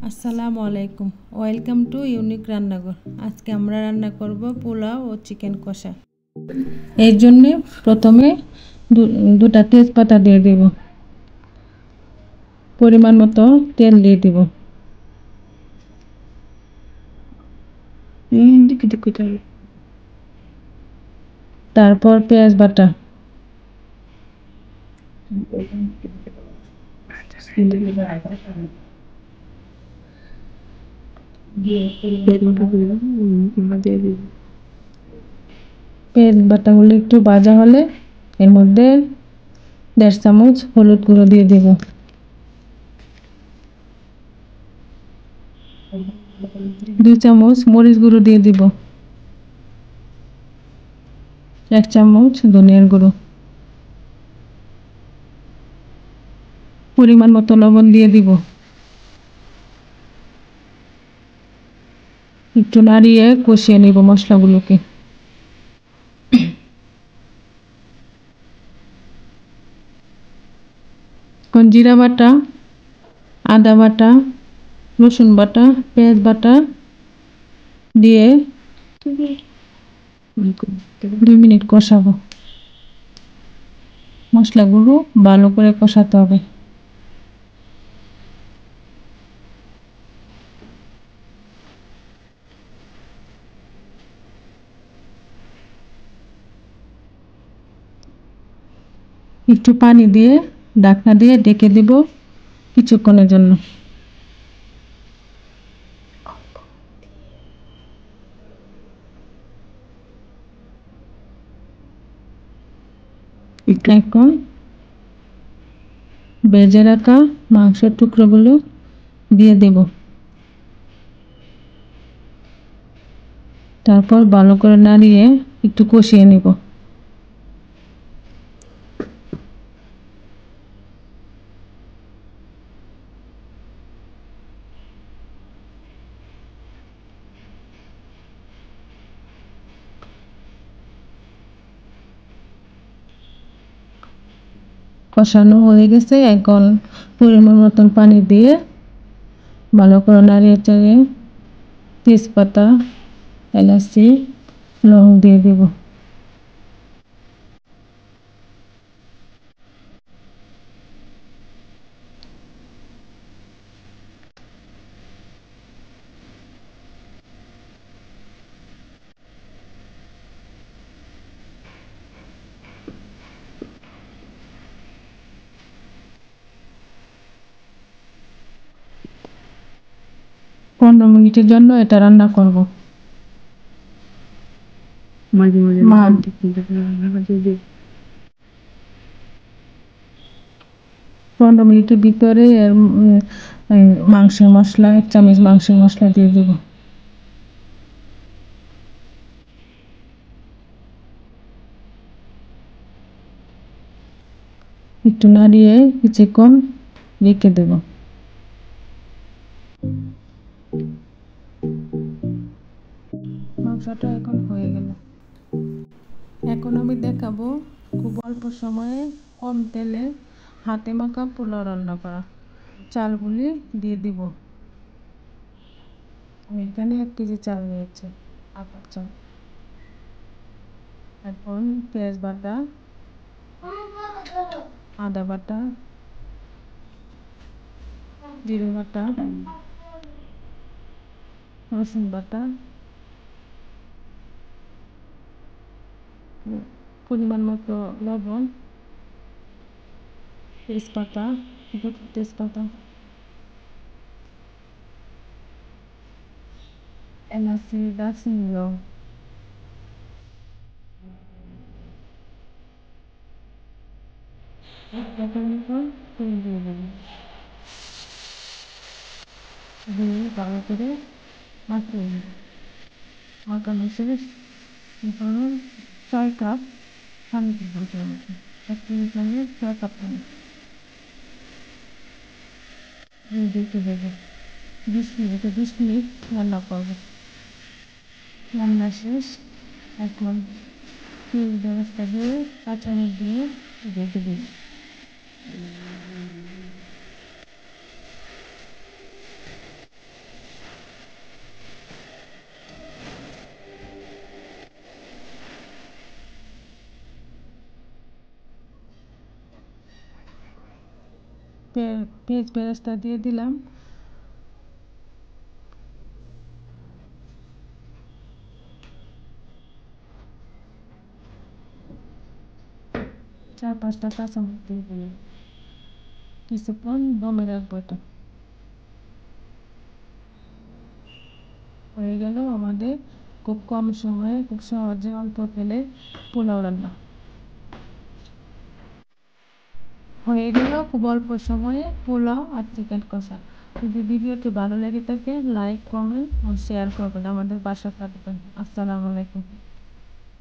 আসসালামু আলাইকুম, welcome to unique রান্নাঘর। আজকে আমরা রান্না করব পোলাও ও চিকেন কষা। এর জন্য প্রথমে দুটা তেজপাতা দিয়ে দেব, পরিমাণ মতো তেল দিয়ে দেব, তারপর পেঁয়াজ বাটা, পেঁয়াজ বাটাগুলো একটু ভাজা হলে এর মধ্যে 1.5 চামচ হলুদ গুঁড়ো দিয়ে দেব, 2 চামচ মরিচ গুঁড়ো দিয়ে দিব, 1 চামচ ধনিয়ার গুঁড়ো, পরিমাণ মতো লবণ দিয়ে দিব। একটু নাড়িয়ে কষিয়ে নিব মশলাগুলোকে। জিরা বাটা, আদা বাটা, রসুন বাটা, পেঁয়াজ বাটা দিয়ে 2 মিনিট কষাবো। মশলাগুলো ভালো করে কষাতে হবে। একটু পানি দিয়ে ঢাকনা দিয়ে ঢেকে দেব কিছুক্ষণের জন্য। এখন ভেজে রাখা মাংসের টুকরোগুলো দিয়ে দেব, তারপর ভালো করে নাড়িয়ে একটু কষিয়ে নেব। কষানো হয়ে গেছে, এখন পরিমাণ মতন পানি দিয়ে ভালো করে নাড়িয়ে চাড়িয়ে তেজপাতা, এলাচি, লং দিয়ে দেব। পনেরো মিনিটের জন্য এটা রান্না করব। মাঝে মাঝে 15 মিনিটের ভিতরে মাংসের মশলা, 1 চামচ মাংসের মশলা দিয়ে দেব। একটু নাড়িয়ে কিছুক্ষণ রেখে দেব। মাংসটা এখন হয়ে গেল। এখন আমি দেখাবো খুব অল্প সময়ে কম তেলে হাতে মাখা পোলাও রান্না করা। চালগুলি দিয়ে দিব। আমি এখানে 1 কেজি চাল নিয়েছি, আটা চাল। এখন পেঁয়াজ বাটা, আদা বাটা, জিরে বাটা, রসুন বাটা, পরিমাণ মতো লবণ, তেজপাতা, দুটো তেজপাতা, এলাচি, দারচিনি, লং, দিয়ে ভালো করে মাখিয়ে নেব। মাখানো শেষ। ধরুন 6 কাপ পানি দিতে হবে। 1 কেজি চালে 6 কাপ পানি দিতে হবে। 20 মিনিট রান্না করবো। রান্না শেষ। এখন তেল ব্যবস্থা দিয়ে কাঁচামরিচ দিয়ে রেখে দিই। পেঁয়াজ বেরেস্তা দিয়ে দিলাম। চার পাঁচটা কাঁচামরিচ দিয়ে দিলাম। কিছুক্ষণ দমে রাখবো এটা। হয়ে গেল আমাদের খুব কম সময়ে খুব সহজে অল্প তেলে পোলাও রান্না হয়ে গেল। খুব অল্প সময়ে পোলাও আর চিকেন কষা। যদি ভিডিওটি ভালো লেগে থাকে লাইক কমেন্ট ও শেয়ার করবেন, আমাদের পাশে থাকবেন। আসসালামু আলাইকুম।